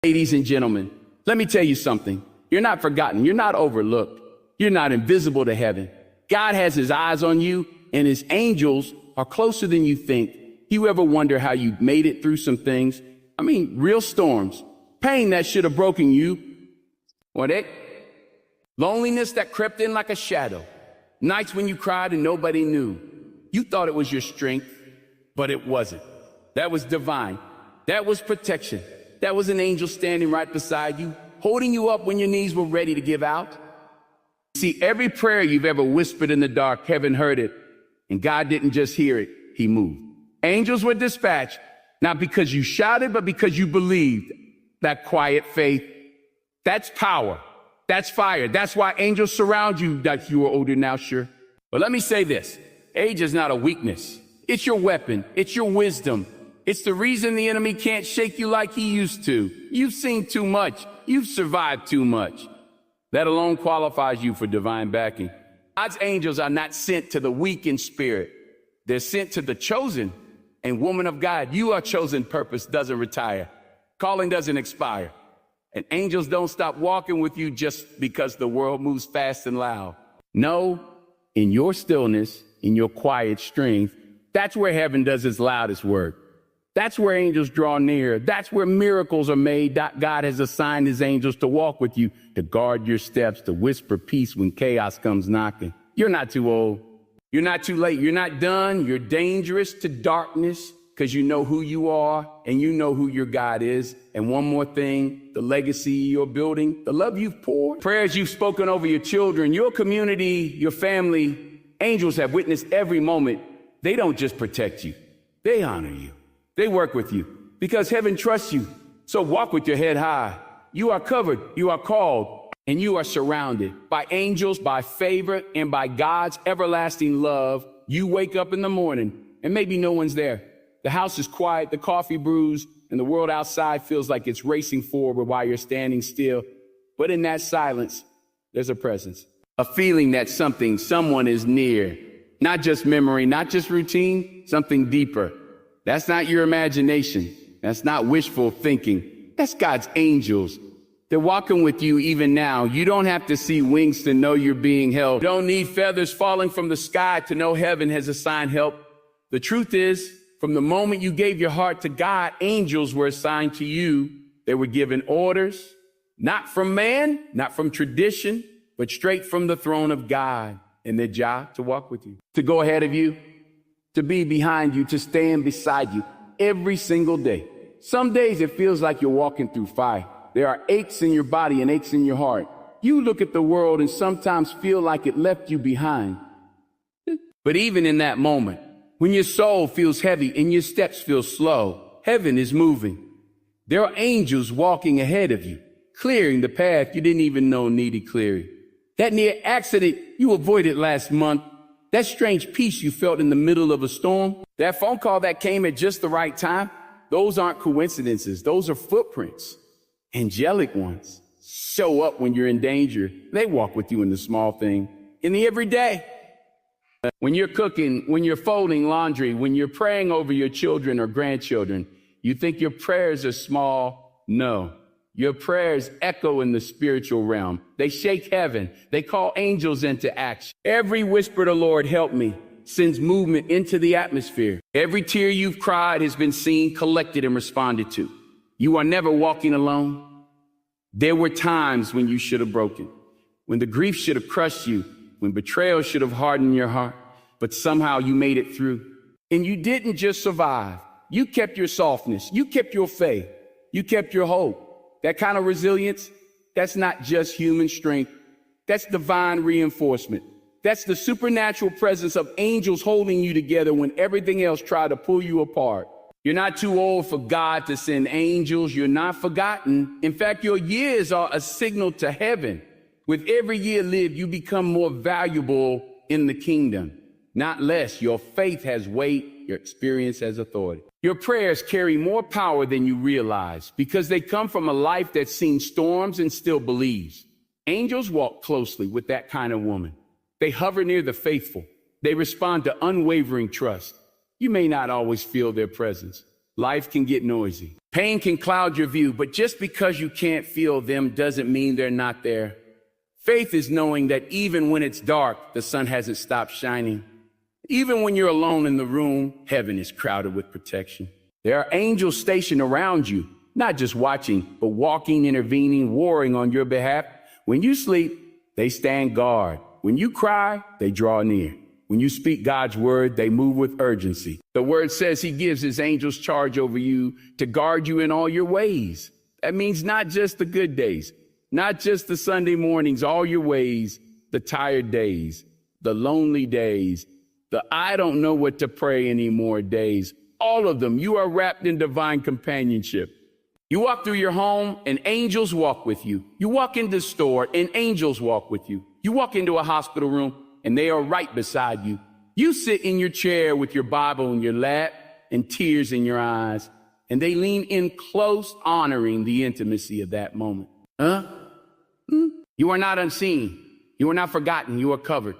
Ladies and gentlemen, let me tell you something. You're not forgotten. You're not overlooked. You're not invisible to heaven. God has his eyes on you, and his angels are closer than you think. You ever wonder how you made it through some things? I mean, real storms, pain that should have broken you. Loneliness that crept in like a shadow. Nights when you cried and nobody knew. You thought it was your strength, but it wasn't. That was divine. That was protection. That was an angel standing right beside you, holding you up when your knees were ready to give out. See, every prayer you've ever whispered in the dark, heaven heard it. And God didn't just hear it, he moved. Angels were dispatched, not because you shouted, but because you believed. That quiet faith, that's power. That's fire. That's why angels surround you, that you are older now, sure. But let me say this. Age is not a weakness. It's your weapon. It's your wisdom. It's the reason the enemy can't shake you like he used to. You've seen too much. You've survived too much. That alone qualifies you for divine backing. God's angels are not sent to the weak in spirit. They're sent to the chosen. And woman of God, you are chosen. Purpose doesn't retire. Calling doesn't expire. And angels don't stop walking with you just because the world moves fast and loud. No, in your stillness, in your quiet strength, that's where heaven does its loudest work. That's where angels draw near. That's where miracles are made. God has assigned his angels to walk with you, to guard your steps, to whisper peace when chaos comes knocking. You're not too old. You're not too late. You're not done. You're dangerous to darkness because you know who you are and you know who your God is. And one more thing, the legacy you're building, the love you've poured, prayers you've spoken over your children, your community, your family, angels have witnessed every moment. They don't just protect you. They honor you. They work with you because heaven trusts you. So walk with your head high. You are covered. You are called. And you are surrounded by angels, by favor, and by God's everlasting love. You wake up in the morning and maybe no one's there. The house is quiet, the coffee brews, and the world outside feels like it's racing forward while you're standing still. But in that silence, there's a presence, a feeling that someone is near. Not just memory, not just routine, something deeper. That's not your imagination. That's not wishful thinking. That's God's angels. They're walking with you even now. You don't have to see wings to know you're being held. You don't need feathers falling from the sky to know heaven has assigned help. The truth is, from the moment you gave your heart to God, angels were assigned to you. They were given orders, not from man, not from tradition, but straight from the throne of God. And their job to walk with you, to go ahead of you, to be behind you, to stand beside you every single day. Some days it feels like you're walking through fire. There are aches in your body and aches in your heart. You look at the world and sometimes feel like it left you behind. But even in that moment, when your soul feels heavy and your steps feel slow, heaven is moving. There are angels walking ahead of you, clearing the path you didn't even know needed clearing. That near accident you avoided last month, that strange peace you felt in the middle of a storm, that phone call that came at just the right time, those aren't coincidences. Those are footprints. Angelic ones show up when you're in danger. They walk with you in the small thing, in the everyday. When you're cooking, when you're folding laundry, when you're praying over your children or grandchildren, you think your prayers are small? No. Your prayers echo in the spiritual realm. They shake heaven. They call angels into action. Every whisper to Lord, help me, sends movement into the atmosphere. Every tear you've cried has been seen, collected, and responded to. You are never walking alone. There were times when you should have broken, when the grief should have crushed you, when betrayal should have hardened your heart, but somehow you made it through. And you didn't just survive. You kept your softness. You kept your faith. You kept your hope. That kind of resilience, that's not just human strength. That's divine reinforcement. That's the supernatural presence of angels holding you together when everything else tried to pull you apart. You're not too old for God to send angels. You're not forgotten. In fact, your years are a signal to heaven. With every year lived, you become more valuable in the kingdom, not less. Your faith has weight. Your experience has authority. Your prayers carry more power than you realize because they come from a life that's seen storms and still believes. Angels walk closely with that kind of woman. They hover near the faithful. They respond to unwavering trust. You may not always feel their presence. Life can get noisy. Pain can cloud your view, but just because you can't feel them doesn't mean they're not there. Faith is knowing that even when it's dark, the sun hasn't stopped shining. Even when you're alone in the room, heaven is crowded with protection. There are angels stationed around you, not just watching, but walking, intervening, warring on your behalf. When you sleep, they stand guard. When you cry, they draw near. When you speak God's word, they move with urgency. The word says he gives his angels charge over you to guard you in all your ways. That means not just the good days, not just the Sunday mornings, all your ways, the tired days, the lonely days, the I don't know what to pray anymore days. All of them, you are wrapped in divine companionship. You walk through your home and angels walk with you. You walk into the store and angels walk with you. You walk into a hospital room and they are right beside you. You sit in your chair with your Bible in your lap and tears in your eyes, and they lean in close, honoring the intimacy of that moment. You are not unseen. You are not forgotten. You are covered.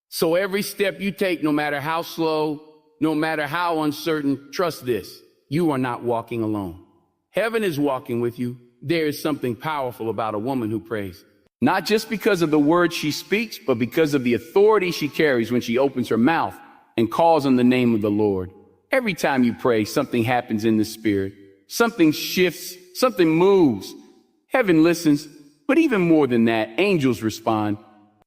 So every step you take, no matter how slow, no matter how uncertain, trust this: you are not walking alone. Heaven is walking with you. There is something powerful about a woman who prays. Not just because of the words she speaks, but because of the authority she carries when she opens her mouth and calls on the name of the Lord. Every time you pray, something happens in the spirit. Something shifts, something moves. Heaven listens, but even more than that, angels respond.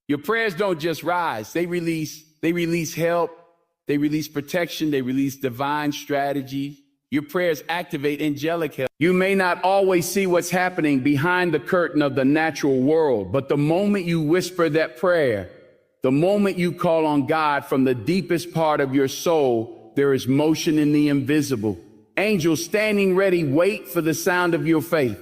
Your prayers don't just rise. They release help. They release protection. They release divine strategy. Your prayers activate angelic help. You may not always see what's happening behind the curtain of the natural world, but the moment you whisper that prayer, the moment you call on God from the deepest part of your soul, there is motion in the invisible. Angels standing ready wait for the sound of your faith.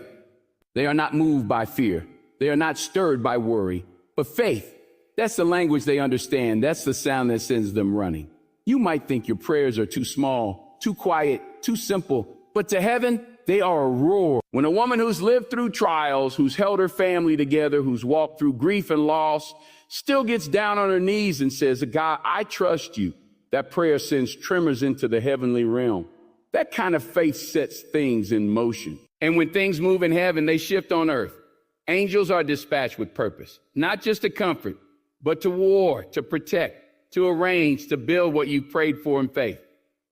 They are not moved by fear. They are not stirred by worry, but faith. That's the language they understand. That's the sound that sends them running. You might think your prayers are too small, too quiet, too simple, but to heaven, they are a roar. When a woman who's lived through trials, who's held her family together, who's walked through grief and loss, still gets down on her knees and says, God, I trust you. That prayer sends tremors into the heavenly realm. That kind of faith sets things in motion. And when things move in heaven, they shift on earth. Angels are dispatched with purpose, not just to comfort, but to war, to protect, to arrange, to build what you prayed for in faith.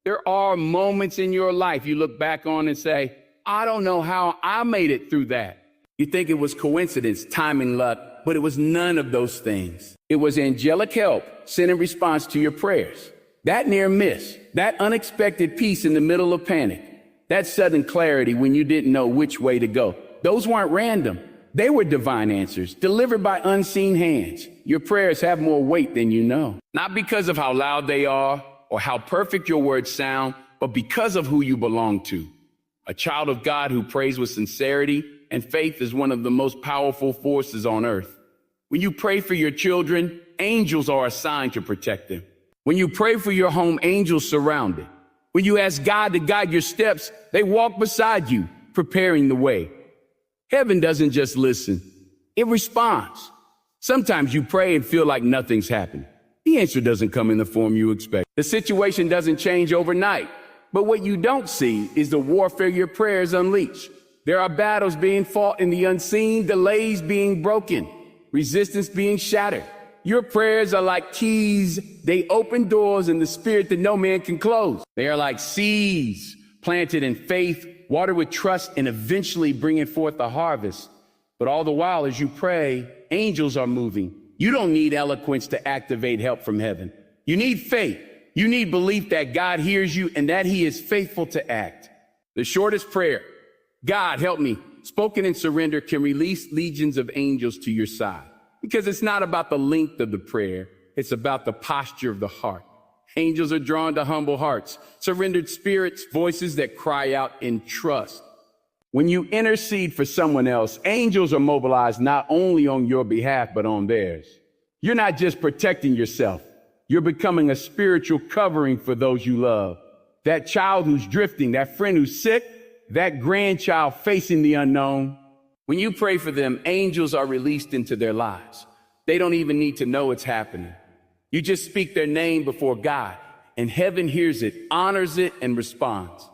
There are moments in your life you look back on and say, I don't know how I made it through that. You think it was coincidence, timing, luck, but it was none of those things. It was angelic help sent in response to your prayers. That near miss, that unexpected peace in the middle of panic, that sudden clarity when you didn't know which way to go. Those weren't random. They were divine answers delivered by unseen hands. Your prayers have more weight than you know, not because of how loud they are or how perfect your words sound, but because of who you belong to. A child of God who prays with sincerity and faith is one of the most powerful forces on earth. When you pray for your children, angels are assigned to protect them. When you pray for your home, angels surround it. When you ask God to guide your steps, they walk beside you, preparing the way. Heaven doesn't just listen, it responds. Sometimes you pray and feel like nothing's happened. The answer doesn't come in the form you expect. The situation doesn't change overnight. But what you don't see is the warfare your prayers unleash. There are battles being fought in the unseen, delays being broken, resistance being shattered. Your prayers are like keys. They open doors in the spirit that no man can close. They are like seeds planted in faith, watered with trust, and eventually bringing forth a harvest. But all the while, as you pray, angels are moving. You don't need eloquence to activate help from heaven. You need faith. You need belief that God hears you and that he is faithful to act. The shortest prayer, God help me, spoken in surrender, can release legions of angels to your side. Because it's not about the length of the prayer. It's about the posture of the heart. Angels are drawn to humble hearts, surrendered spirits, voices that cry out in trust. When you intercede for someone else, angels are mobilized not only on your behalf, but on theirs. You're not just protecting yourself. You're becoming a spiritual covering for those you love. That child who's drifting, that friend who's sick, that grandchild facing the unknown. When you pray for them, angels are released into their lives. They don't even need to know it's happening. You just speak their name before God, and heaven hears it, honors it, and responds.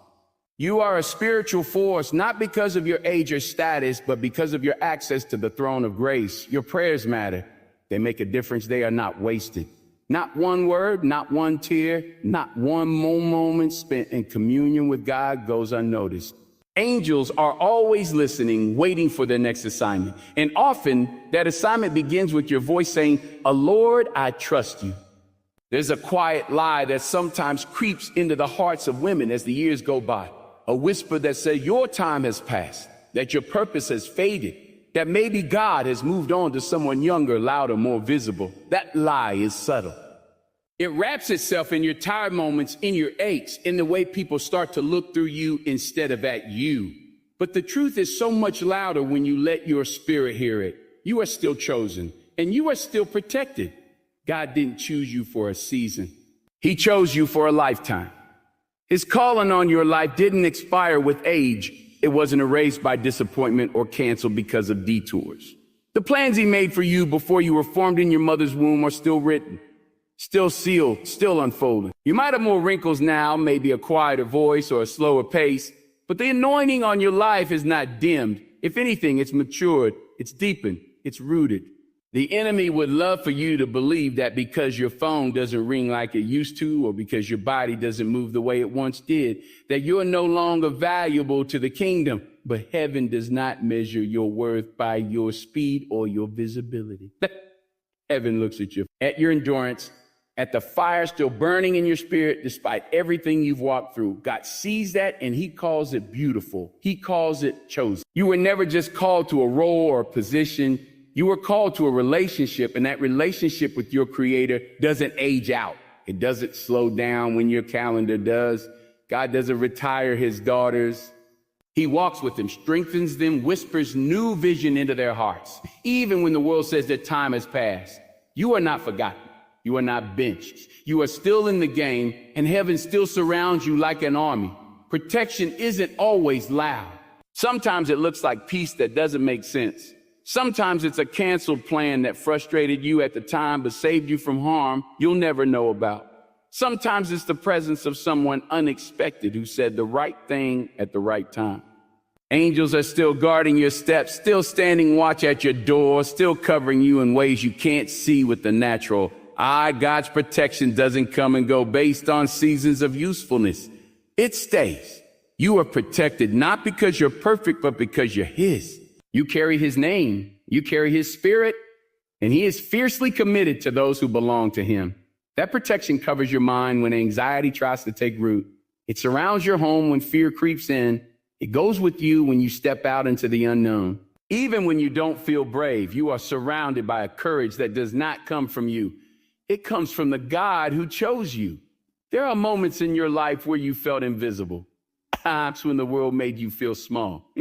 You are a spiritual force, not because of your age or status, but because of your access to the throne of grace. Your prayers matter. They make a difference. They are not wasted. Not one word, not one tear, not one moment spent in communion with God goes unnoticed. Angels are always listening, waiting for their next assignment. And often that assignment begins with your voice saying, Lord, I trust you. There's a quiet lie that sometimes creeps into the hearts of women as the years go by. A whisper that says your time has passed, that your purpose has faded, that maybe God has moved on to someone younger, louder, more visible. That lie is subtle. It wraps itself in your tired moments, in your aches, in the way people start to look through you instead of at you. But the truth is so much louder when you let your spirit hear it. You are still chosen, and you are still protected. God didn't choose you for a season. He chose you for a lifetime. His calling on your life didn't expire with age. It wasn't erased by disappointment or canceled because of detours. The plans he made for you before you were formed in your mother's womb are still written, still sealed, still unfolding. You might have more wrinkles now, maybe a quieter voice or a slower pace, but the anointing on your life is not dimmed. If anything, it's matured, it's deepened, it's rooted. The enemy would love for you to believe that because your phone doesn't ring like it used to, or because your body doesn't move the way it once did, that you're no longer valuable to the kingdom. But heaven does not measure your worth by your speed or your visibility. Heaven looks at your endurance, at the fire still burning in your spirit despite everything you've walked through. God sees that and he calls it beautiful. He calls it chosen. You were never just called to a role or a position. You were called to a relationship, and that relationship with your creator doesn't age out. It doesn't slow down when your calendar does. God doesn't retire his daughters. He walks with them, strengthens them, whispers new vision into their hearts. Even when the world says that time has passed, you are not forgotten. You are not benched. You are still in the game, and heaven still surrounds you like an army. Protection isn't always loud. Sometimes it looks like peace that doesn't make sense. Sometimes it's a canceled plan that frustrated you at the time but saved you from harm you'll never know about. Sometimes it's the presence of someone unexpected who said the right thing at the right time. Angels are still guarding your steps, still standing watch at your door, still covering you in ways you can't see with the natural eye. God's protection doesn't come and go based on seasons of usefulness. It stays. You are protected not because you're perfect, but because you're his. You carry his name, you carry his spirit, and he is fiercely committed to those who belong to him. That protection covers your mind when anxiety tries to take root. It surrounds your home when fear creeps in. It goes with you when you step out into the unknown. Even when you don't feel brave, you are surrounded by a courage that does not come from you. It comes from the God who chose you. There are moments in your life where you felt invisible. Times when the world made you feel small.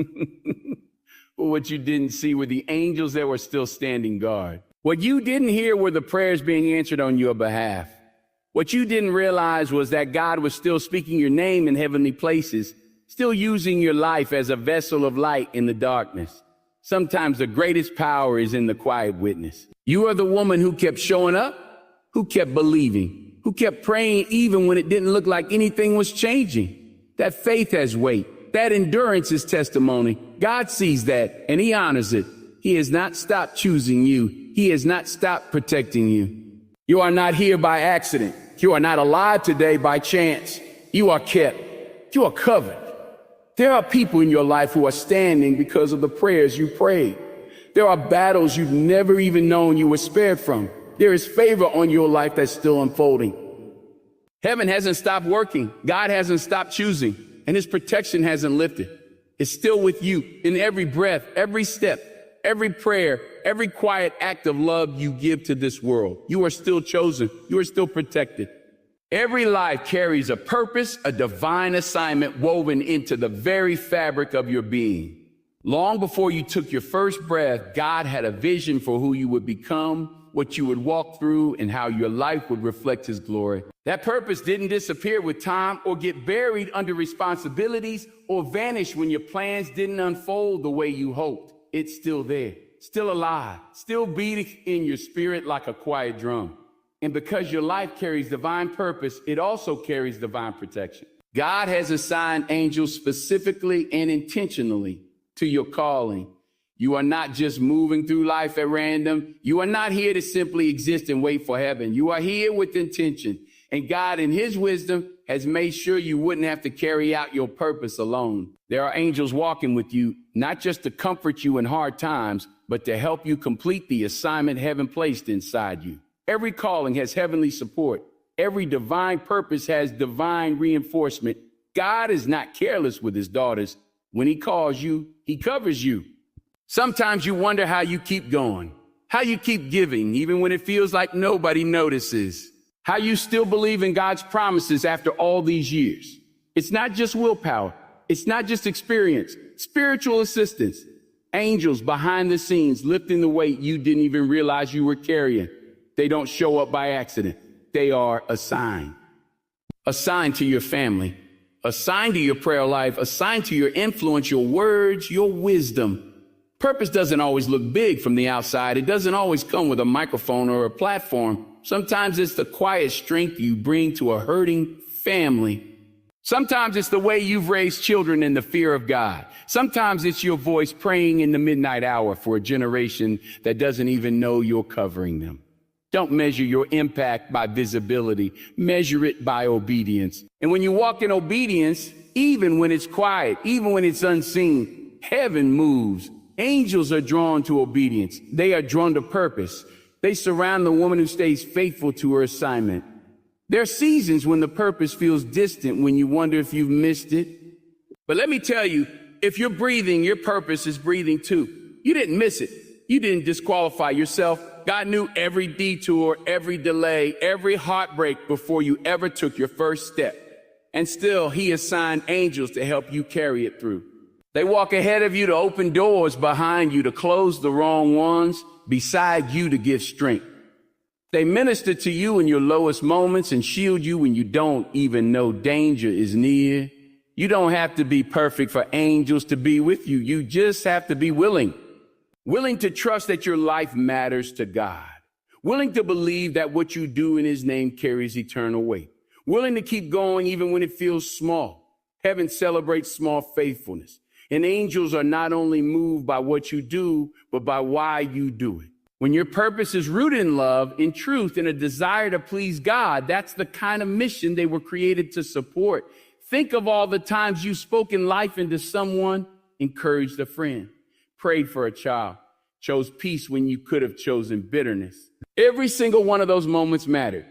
But what you didn't see were the angels that were still standing guard. What you didn't hear were the prayers being answered on your behalf. What you didn't realize was that God was still speaking your name in heavenly places, still using your life as a vessel of light in the darkness. Sometimes the greatest power is in the quiet witness. You are the woman who kept showing up, who kept believing, who kept praying even when it didn't look like anything was changing. That faith has weight. That endurance is testimony. God sees that and he honors it. He has not stopped choosing you. He has not stopped protecting you. You are not here by accident. You are not alive today by chance. You are kept. You are covered. There are people in your life who are standing because of the prayers you prayed. There are battles you've never even known you were spared from. There is favor on your life that's still unfolding. Heaven hasn't stopped working. God hasn't stopped choosing. And his protection hasn't lifted. It's still with you in every breath, every step, every prayer, every quiet act of love you give to this world. You are still chosen. You are still protected. Every life carries a purpose, a divine assignment woven into the very fabric of your being. Long before you took your first breath, God had a vision for who you would become, what you would walk through, and how your life would reflect his glory. That purpose didn't disappear with time or get buried under responsibilities or vanish when your plans didn't unfold the way you hoped. It's still there, still alive, still beating in your spirit like a quiet drum. And because your life carries divine purpose, it also carries divine protection. God has assigned angels specifically and intentionally to your calling. You are not just moving through life at random. You are not here to simply exist and wait for heaven. You are here with intention. And God, in his wisdom, has made sure you wouldn't have to carry out your purpose alone. There are angels walking with you, not just to comfort you in hard times, but to help you complete the assignment heaven placed inside you. Every calling has heavenly support. Every divine purpose has divine reinforcement. God is not careless with his daughters. When he calls you, he covers you. Sometimes you wonder how you keep going, how you keep giving, even when it feels like nobody notices, how you still believe in God's promises after all these years. It's not just willpower. It's not just experience, spiritual assistance, angels behind the scenes lifting the weight you didn't even realize you were carrying. They don't show up by accident. They are assigned to your family, assigned to your prayer life, assigned to your influence, your words, your wisdom. Purpose doesn't always look big from the outside. It doesn't always come with a microphone or a platform. Sometimes it's the quiet strength you bring to a hurting family. Sometimes it's the way you've raised children in the fear of God. Sometimes it's your voice praying in the midnight hour for a generation that doesn't even know you're covering them. Don't measure your impact by visibility. Measure it by obedience. And when you walk in obedience, even when it's quiet, even when it's unseen, heaven moves. Angels are drawn to obedience. They are drawn to purpose. They surround the woman who stays faithful to her assignment. There are seasons when the purpose feels distant, when you wonder if you've missed it. But let me tell you, if you're breathing, your purpose is breathing too. You didn't miss it. You didn't disqualify yourself. God knew every detour, every delay, every heartbreak before you ever took your first step. And still, he assigned angels to help you carry it through. They walk ahead of you to open doors behind you, to close the wrong ones, beside you to give strength. They minister to you in your lowest moments and shield you when you don't even know danger is near. You don't have to be perfect for angels to be with you. You just have to be willing to trust that your life matters to God, willing to believe that what you do in his name carries eternal weight, willing to keep going even when it feels small. Heaven celebrates small faithfulness. And angels are not only moved by what you do, but by why you do it. When your purpose is rooted in love, in truth, in a desire to please God, that's the kind of mission they were created to support. Think of all the times you've spoken life into someone, encouraged a friend, prayed for a child, chose peace when you could have chosen bitterness. Every single one of those moments mattered.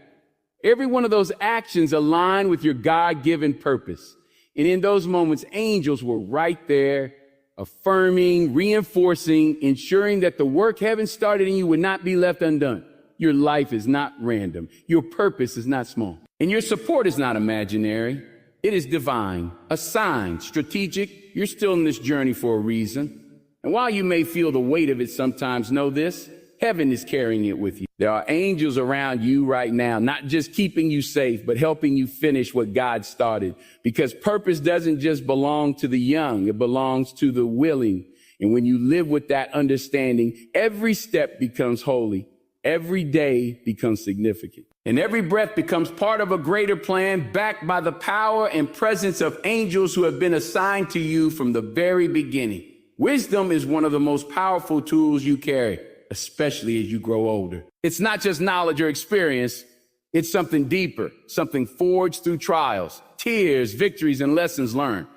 Every one of those actions aligned with your God-given purpose. And in those moments, angels were right there, affirming, reinforcing, ensuring that the work heaven started in you would not be left undone. Your life is not random. Your purpose is not small. And your support is not imaginary. It is divine, assigned, strategic. You're still in this journey for a reason. And while you may feel the weight of it sometimes, know this: heaven is carrying it with you. There are angels around you right now, not just keeping you safe, but helping you finish what God started. Because purpose doesn't just belong to the young, it belongs to the willing. And when you live with that understanding, every step becomes holy. Every day becomes significant. And every breath becomes part of a greater plan, backed by the power and presence of angels who have been assigned to you from the very beginning. Wisdom is one of the most powerful tools you carry, especially as you grow older. It's not just knowledge or experience. It's something deeper, something forged through trials, tears, victories, and lessons learned.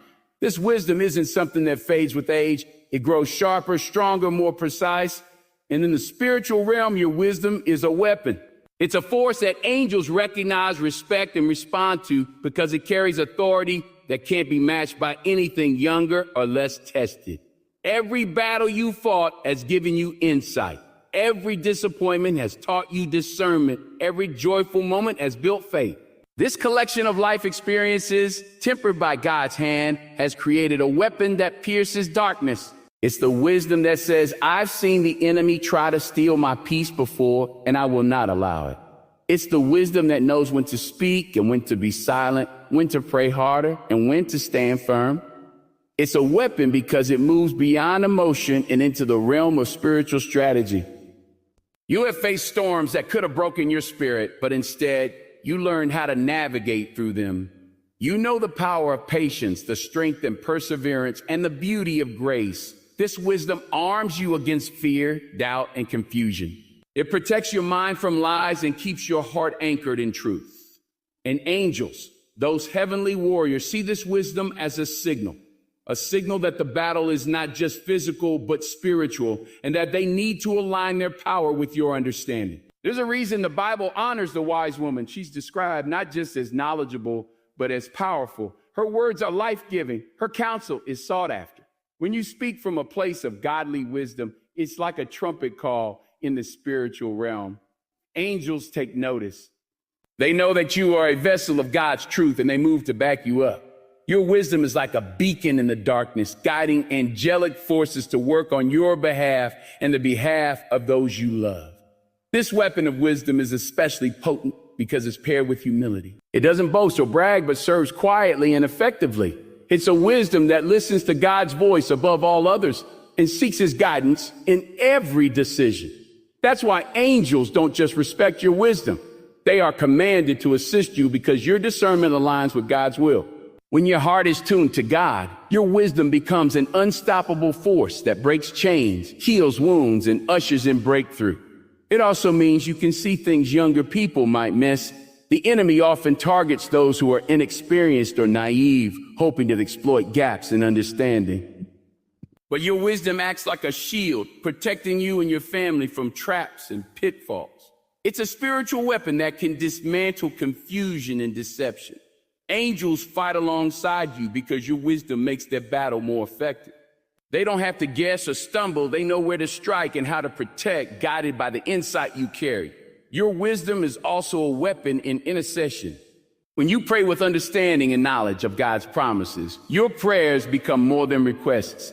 This wisdom isn't something that fades with age. It grows sharper, stronger, more precise. And in the spiritual realm, your wisdom is a weapon. It's a force that angels recognize, respect, and respond to because it carries authority that can't be matched by anything younger or less tested. Every battle you fought has given you insight. Every disappointment has taught you discernment. Every joyful moment has built faith. This collection of life experiences, tempered by God's hand, has created a weapon that pierces darkness. It's the wisdom that says, I've seen the enemy try to steal my peace before, and I will not allow it. It's the wisdom that knows when to speak and when to be silent, when to pray harder and when to stand firm. It's a weapon because it moves beyond emotion and into the realm of spiritual strategy. You have faced storms that could have broken your spirit, but instead, you learned how to navigate through them. You know the power of patience, the strength and perseverance, and the beauty of grace. This wisdom arms you against fear, doubt, and confusion. It protects your mind from lies and keeps your heart anchored in truth. And angels, those heavenly warriors, see this wisdom as a signal that the battle is not just physical, but spiritual, and that they need to align their power with your understanding. There's a reason the Bible honors the wise woman. She's described not just as knowledgeable, but as powerful. Her words are life-giving. Her counsel is sought after. When you speak from a place of godly wisdom, it's like a trumpet call in the spiritual realm. Angels take notice. They know that you are a vessel of God's truth, and they move to back you up. Your wisdom is like a beacon in the darkness, guiding angelic forces to work on your behalf and the behalf of those you love. This weapon of wisdom is especially potent because it's paired with humility. It doesn't boast or brag, but serves quietly and effectively. It's a wisdom that listens to God's voice above all others and seeks his guidance in every decision. That's why angels don't just respect your wisdom. They are commanded to assist you because your discernment aligns with God's will. When your heart is tuned to God, your wisdom becomes an unstoppable force that breaks chains, heals wounds, and ushers in breakthrough. It also means you can see things younger people might miss. The enemy often targets those who are inexperienced or naive, hoping to exploit gaps in understanding. But your wisdom acts like a shield, protecting you and your family from traps and pitfalls. It's a spiritual weapon that can dismantle confusion and deception. Angels fight alongside you because your wisdom makes their battle more effective. They don't have to guess or stumble. They know where to strike and how to protect, guided by the insight you carry. Your wisdom is also a weapon in intercession. When you pray with understanding and knowledge of God's promises, your prayers become more than requests.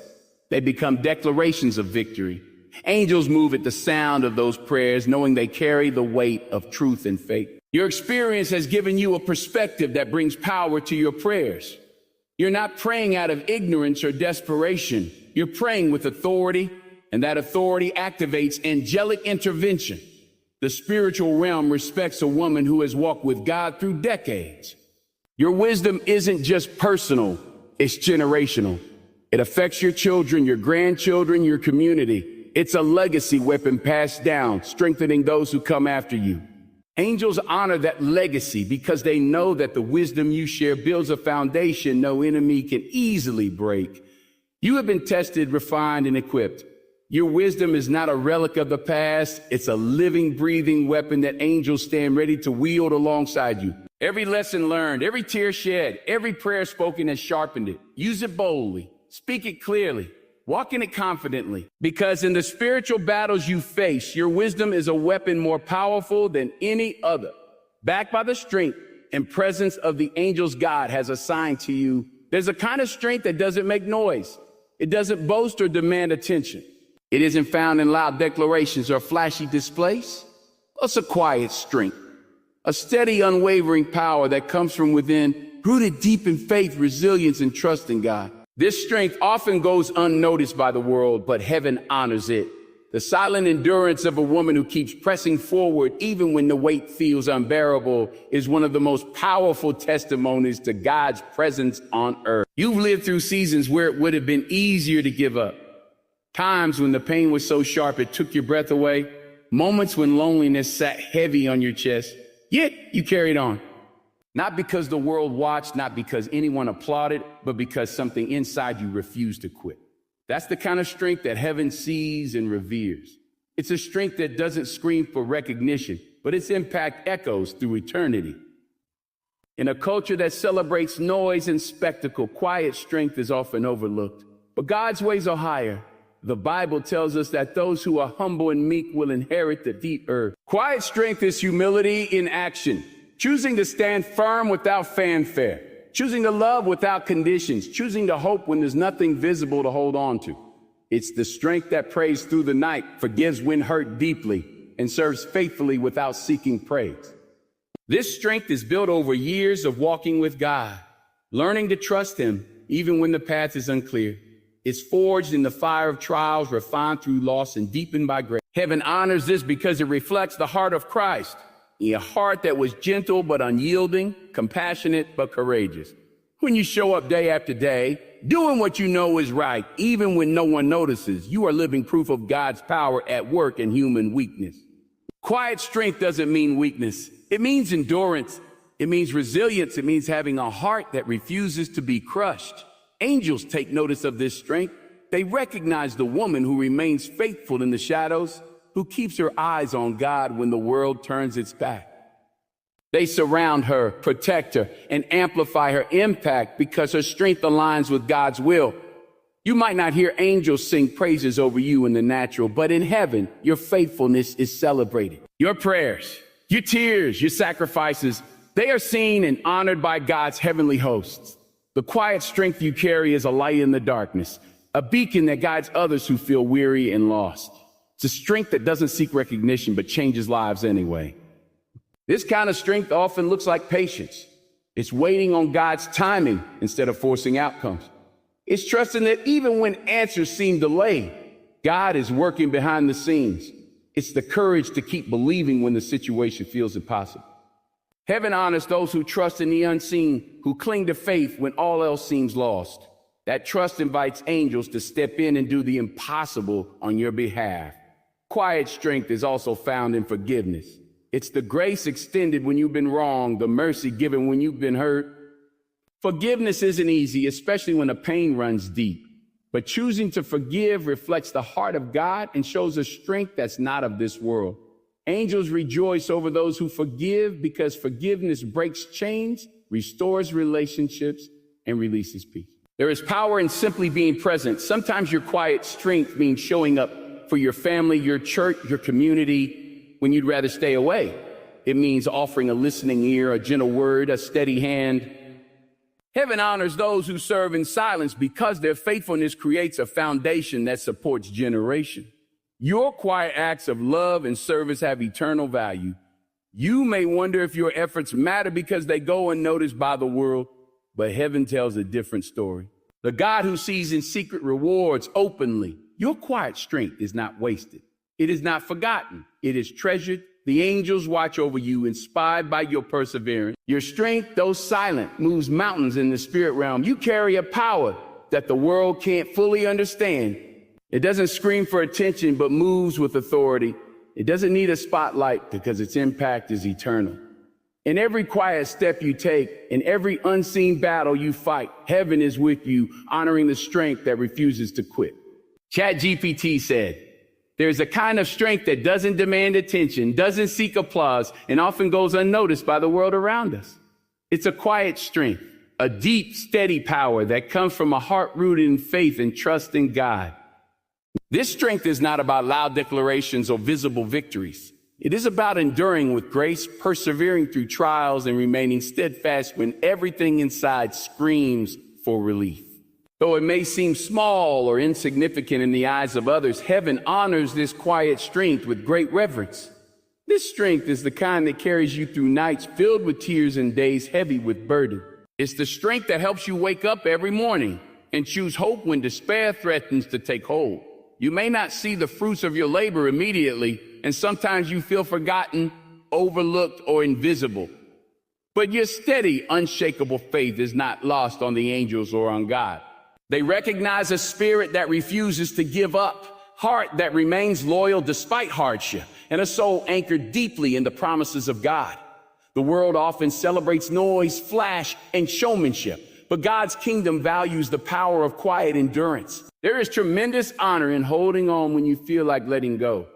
They become declarations of victory. Angels move at the sound of those prayers, knowing they carry the weight of truth and faith. Your experience has given you a perspective that brings power to your prayers. You're not praying out of ignorance or desperation. You're praying with authority, and that authority activates angelic intervention. The spiritual realm respects a woman who has walked with God through decades. Your wisdom isn't just personal, it's generational. It affects your children, your grandchildren, your community. It's a legacy weapon passed down, strengthening those who come after you. Angels honor that legacy because they know that the wisdom you share builds a foundation no enemy can easily break. You have been tested, refined, and equipped. Your wisdom is not a relic of the past. It's a living, breathing weapon that angels stand ready to wield alongside you. Every lesson learned, every tear shed, every prayer spoken has sharpened it. Use it boldly. Speak it clearly. Walk in it confidently, because in the spiritual battles you face, your wisdom is a weapon more powerful than any other. Backed by the strength and presence of the angels God has assigned to you, there's a kind of strength that doesn't make noise. It doesn't boast or demand attention. It isn't found in loud declarations or flashy displays. It's a quiet strength, a steady, unwavering power that comes from within, rooted deep in faith, resilience, and trust in God. This strength often goes unnoticed by the world, but heaven honors it. The silent endurance of a woman who keeps pressing forward even when the weight feels unbearable is one of the most powerful testimonies to God's presence on earth. You've lived through seasons where it would have been easier to give up. Times when the pain was so sharp it took your breath away. Moments when loneliness sat heavy on your chest. Yet you carried on. Not because the world watched, not because anyone applauded, but because something inside you refused to quit. That's the kind of strength that heaven sees and reveres. It's a strength that doesn't scream for recognition, but its impact echoes through eternity. In a culture that celebrates noise and spectacle, quiet strength is often overlooked. But God's ways are higher. The Bible tells us that those who are humble and meek will inherit the deep earth. Quiet strength is humility in action. Choosing to stand firm without fanfare, choosing to love without conditions, choosing to hope when there's nothing visible to hold on to. It's the strength that prays through the night, forgives when hurt deeply, and serves faithfully without seeking praise. This strength is built over years of walking with God, learning to trust Him even when the path is unclear. It's forged in the fire of trials, refined through loss, and deepened by grace. Heaven honors this because it reflects the heart of Christ. a heart that was gentle but unyielding, compassionate but courageous. When you show up day after day, doing what you know is right, even when no one notices, you are living proof of God's power at work in human weakness. Quiet strength doesn't mean weakness. It means endurance. It means resilience. It means having a heart that refuses to be crushed. Angels take notice of this strength. They recognize the woman who remains faithful in the shadows, who keeps her eyes on God when the world turns its back. They surround her, protect her, and amplify her impact because her strength aligns with God's will. You might not hear angels sing praises over you in the natural, but in heaven, your faithfulness is celebrated. Your prayers, your tears, your sacrifices, they are seen and honored by God's heavenly hosts. The quiet strength you carry is a light in the darkness, a beacon that guides others who feel weary and lost. It's a strength that doesn't seek recognition, but changes lives anyway. This kind of strength often looks like patience. It's waiting on God's timing instead of forcing outcomes. It's trusting that even when answers seem delayed, God is working behind the scenes. It's the courage to keep believing when the situation feels impossible. Heaven honors those who trust in the unseen, who cling to faith when all else seems lost. That trust invites angels to step in and do the impossible on your behalf. Quiet strength is also found in forgiveness. It's the grace extended when you've been wronged, the mercy given when you've been hurt. Forgiveness isn't easy, especially when the pain runs deep. But choosing to forgive reflects the heart of God and shows a strength that's not of this world. Angels rejoice over those who forgive because forgiveness breaks chains, restores relationships, and releases peace. There is power in simply being present. Sometimes your quiet strength means showing up for your family, your church, your community when you'd rather stay away. It means offering a listening ear, a gentle word, a steady hand. Heaven honors those who serve in silence because their faithfulness creates a foundation that supports generation. Your quiet acts of love and service have eternal value. You may wonder if your efforts matter because they go unnoticed by the world, but heaven tells a different story. The God who sees in secret rewards openly. Your quiet strength is not wasted. It is not forgotten. It is treasured. The angels watch over you, inspired by your perseverance. Your strength, though silent, moves mountains in the spirit realm. You carry a power that the world can't fully understand. It doesn't scream for attention, but moves with authority. It doesn't need a spotlight because its impact is eternal. In every quiet step you take, in every unseen battle you fight, heaven is with you, honoring the strength that refuses to quit. ChatGPT said, there's a kind of strength that doesn't demand attention, doesn't seek applause, and often goes unnoticed by the world around us. It's a quiet strength, a deep, steady power that comes from a heart rooted in faith and trust in God. This strength is not about loud declarations or visible victories. It is about enduring with grace, persevering through trials, and remaining steadfast when everything inside screams for relief. Though it may seem small or insignificant in the eyes of others, heaven honors this quiet strength with great reverence. This strength is the kind that carries you through nights filled with tears and days heavy with burden. It's the strength that helps you wake up every morning and choose hope when despair threatens to take hold. You may not see the fruits of your labor immediately, and sometimes you feel forgotten, overlooked, or invisible. But your steady, unshakable faith is not lost on the angels or on God. They recognize a spirit that refuses to give up, heart that remains loyal despite hardship, and a soul anchored deeply in the promises of God. The world often celebrates noise, flash, and showmanship, but God's kingdom values the power of quiet endurance. There is tremendous honor in holding on when you feel like letting go.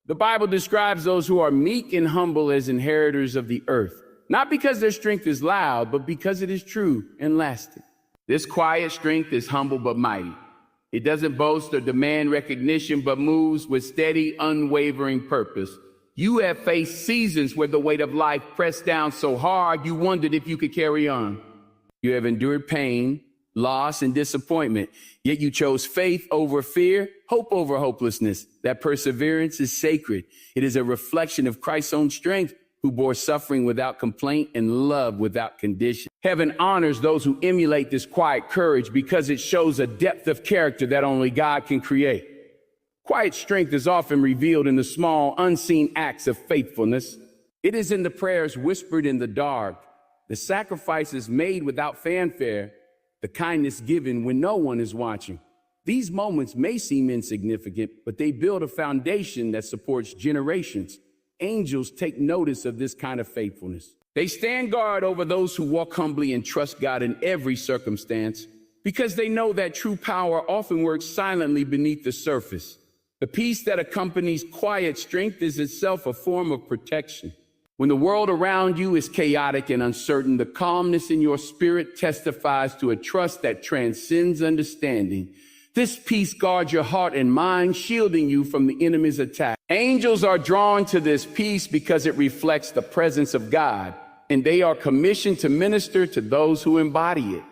The Bible describes those who are meek and humble as inheritors of the earth, not because their strength is loud, but because it is true and lasting. This quiet strength is humble but mighty. It doesn't boast or demand recognition, but moves with steady, unwavering purpose. You have faced seasons where the weight of life pressed down so hard you wondered if you could carry on. You have endured pain, loss, and disappointment, yet you chose faith over fear, hope over hopelessness. That perseverance is sacred. It is a reflection of Christ's own strength, who bore suffering without complaint and love without condition. Heaven honors those who emulate this quiet courage because it shows a depth of character that only God can create. Quiet strength is often revealed in the small, unseen acts of faithfulness. It is in the prayers whispered in the dark, the sacrifices made without fanfare, the kindness given when no one is watching. These moments may seem insignificant, but they build a foundation that supports generations. Angels take notice of this kind of faithfulness. They stand guard over those who walk humbly and trust God in every circumstance, because they know that true power often works silently beneath the surface. The peace that accompanies quiet strength is itself a form of protection. When the world around you is chaotic and uncertain, the calmness in your spirit testifies to a trust that transcends understanding. This peace guards your heart and mind, shielding you from the enemy's attack. Angels are drawn to this peace because it reflects the presence of God, and they are commissioned to minister to those who embody it.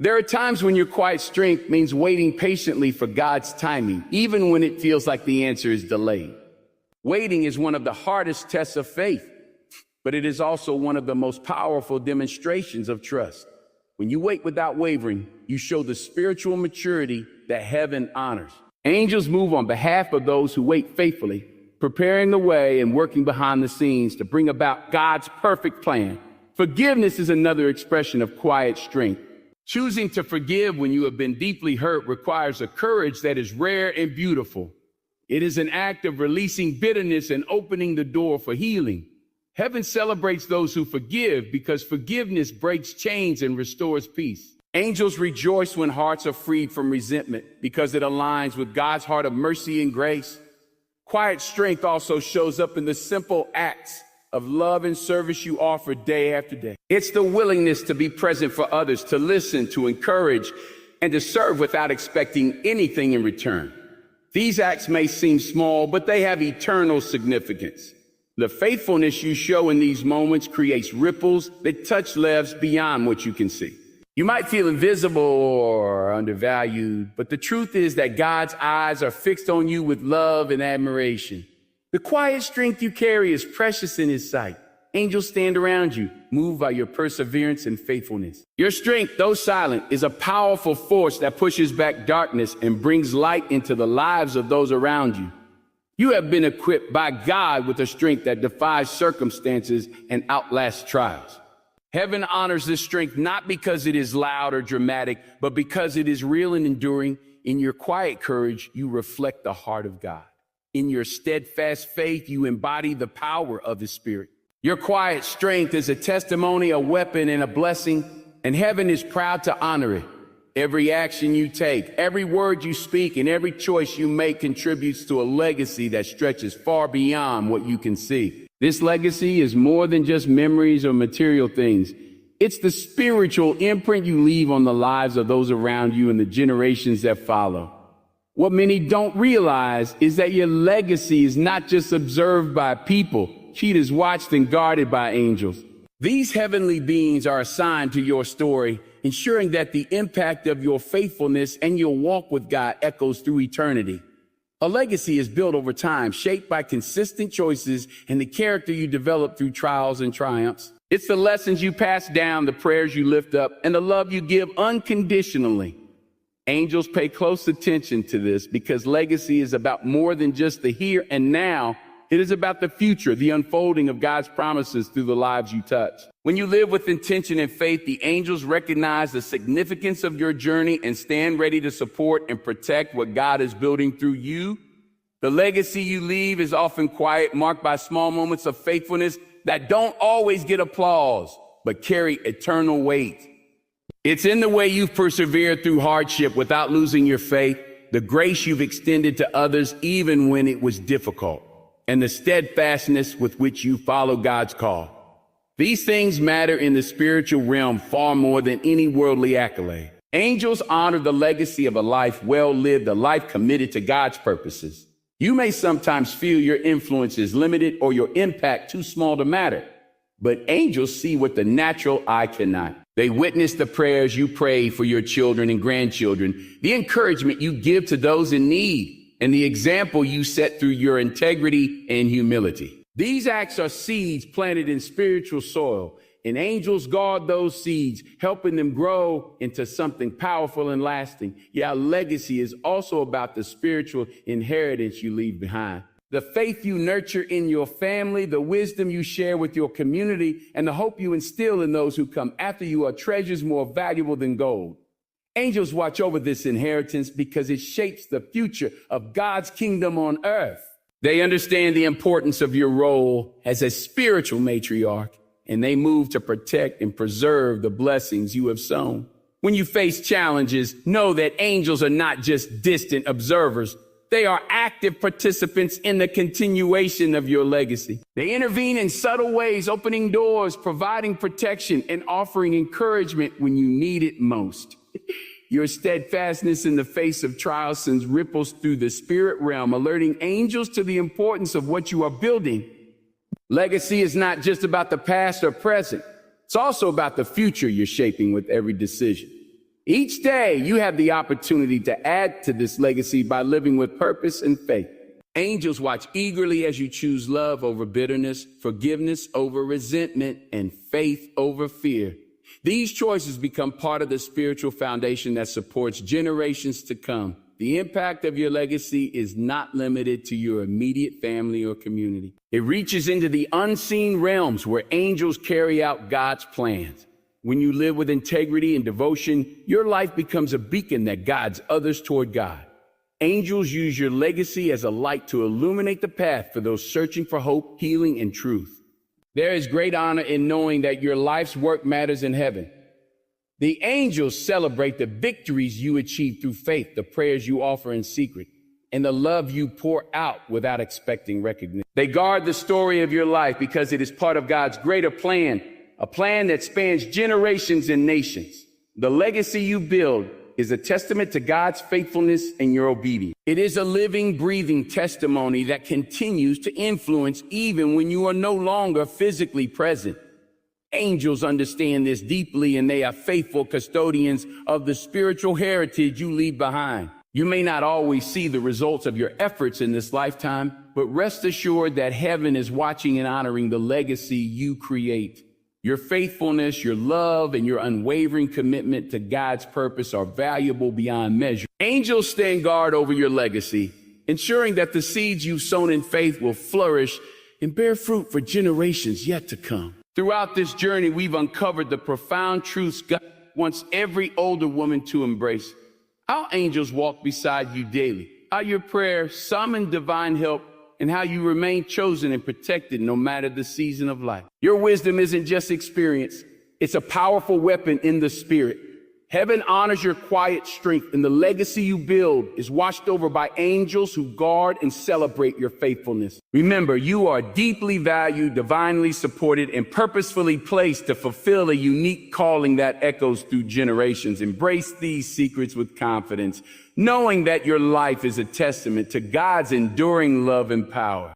There are times when your quiet strength means waiting patiently for God's timing, even when it feels like the answer is delayed. Waiting is one of the hardest tests of faith, but it is also one of the most powerful demonstrations of trust. When you wait without wavering, you show the spiritual maturity that heaven honors. Angels move on behalf of those who wait faithfully, preparing the way and working behind the scenes to bring about God's perfect plan. Forgiveness is another expression of quiet strength. Choosing to forgive when you have been deeply hurt requires a courage that is rare and beautiful. It is an act of releasing bitterness and opening the door for healing. Heaven celebrates those who forgive because forgiveness breaks chains and restores peace. Angels rejoice when hearts are freed from resentment because it aligns with God's heart of mercy and grace. Quiet strength also shows up in the simple acts of love and service you offer day after day. It's the willingness to be present for others, to listen, to encourage, and to serve without expecting anything in return. These acts may seem small, but they have eternal significance. The faithfulness you show in these moments creates ripples that touch lives beyond what you can see. You might feel invisible or undervalued, but the truth is that God's eyes are fixed on you with love and admiration. The quiet strength you carry is precious in His sight. Angels stand around you, moved by your perseverance and faithfulness. Your strength, though silent, is a powerful force that pushes back darkness and brings light into the lives of those around you. You have been equipped by God with a strength that defies circumstances and outlasts trials. Heaven honors this strength not because it is loud or dramatic, but because it is real and enduring. In your quiet courage, you reflect the heart of God. In your steadfast faith, you embody the power of His Spirit. Your quiet strength is a testimony, a weapon, and a blessing, and heaven is proud to honor it. Every action you take, every word you speak, and every choice you make contributes to a legacy that stretches far beyond what you can see. This legacy is more than just memories or material things. It's the spiritual imprint you leave on the lives of those around you and the generations that follow. What many don't realize is that your legacy is not just observed by people. It is watched and guarded by angels. These heavenly beings are assigned to your story, ensuring that the impact of your faithfulness and your walk with God echoes through eternity. A legacy is built over time, shaped by consistent choices and the character you develop through trials and triumphs. It's the lessons you pass down, the prayers you lift up, and the love you give unconditionally. Angels pay close attention to this because legacy is about more than just the here and now. It is about the future, the unfolding of God's promises through the lives you touch. When you live with intention and faith, the angels recognize the significance of your journey and stand ready to support and protect what God is building through you. The legacy you leave is often quiet, marked by small moments of faithfulness that don't always get applause, but carry eternal weight. It's in the way you've persevered through hardship without losing your faith, the grace you've extended to others even when it was difficult, and the steadfastness with which you follow God's call. These things matter in the spiritual realm far more than any worldly accolade. Angels honor the legacy of a life well lived, a life committed to God's purposes. You may sometimes feel your influence is limited or your impact too small to matter, but angels see what the natural eye cannot. They witness the prayers you pray for your children and grandchildren, the encouragement you give to those in need, and the example you set through your integrity and humility. These acts are seeds planted in spiritual soil, and angels guard those seeds, helping them grow into something powerful and lasting. Yeah, legacy is also about the spiritual inheritance you leave behind. The faith you nurture in your family, the wisdom you share with your community, and the hope you instill in those who come after you are treasures more valuable than gold. Angels watch over this inheritance because it shapes the future of God's kingdom on earth. They understand the importance of your role as a spiritual matriarch, and they move to protect and preserve the blessings you have sown. When you face challenges, know that angels are not just distant observers. They are active participants in the continuation of your legacy. They intervene in subtle ways, opening doors, providing protection, and offering encouragement when you need it most. Your steadfastness in the face of trials sends ripples through the spirit realm, alerting angels to the importance of what you are building. Legacy is not just about the past or present. It's also about the future you're shaping with every decision. Each day, you have the opportunity to add to this legacy by living with purpose and faith. Angels watch eagerly as you choose love over bitterness, forgiveness over resentment, and faith over fear. These choices become part of the spiritual foundation that supports generations to come. The impact of your legacy is not limited to your immediate family or community. It reaches into the unseen realms where angels carry out God's plans. When you live with integrity and devotion, your life becomes a beacon that guides others toward God. Angels use your legacy as a light to illuminate the path for those searching for hope, healing, and truth. There is great honor in knowing that your life's work matters in heaven. The angels celebrate the victories you achieve through faith, the prayers you offer in secret, and the love you pour out without expecting recognition. They guard the story of your life because it is part of God's greater plan, a plan that spans generations and nations. The legacy you build is a testament to God's faithfulness and your obedience. It is a living, breathing testimony that continues to influence even when you are no longer physically present. Angels understand this deeply, and they are faithful custodians of the spiritual heritage you leave behind. You may not always see the results of your efforts in this lifetime, but rest assured that heaven is watching and honoring the legacy you create. Your faithfulness, your love, and your unwavering commitment to God's purpose are valuable beyond measure. Angels stand guard over your legacy, ensuring that the seeds you've sown in faith will flourish and bear fruit for generations yet to come. Throughout this journey, we've uncovered the profound truths God wants every older woman to embrace. Our angels walk beside you daily. How your prayers summon divine help, and how you remain chosen and protected no matter the season of life. Your wisdom isn't just experience. It's a powerful weapon in the spirit. Heaven honors your quiet strength, and the legacy you build is watched over by angels who guard and celebrate your faithfulness. Remember, you are deeply valued, divinely supported, and purposefully placed to fulfill a unique calling that echoes through generations. Embrace these secrets with confidence, knowing that your life is a testament to God's enduring love and power.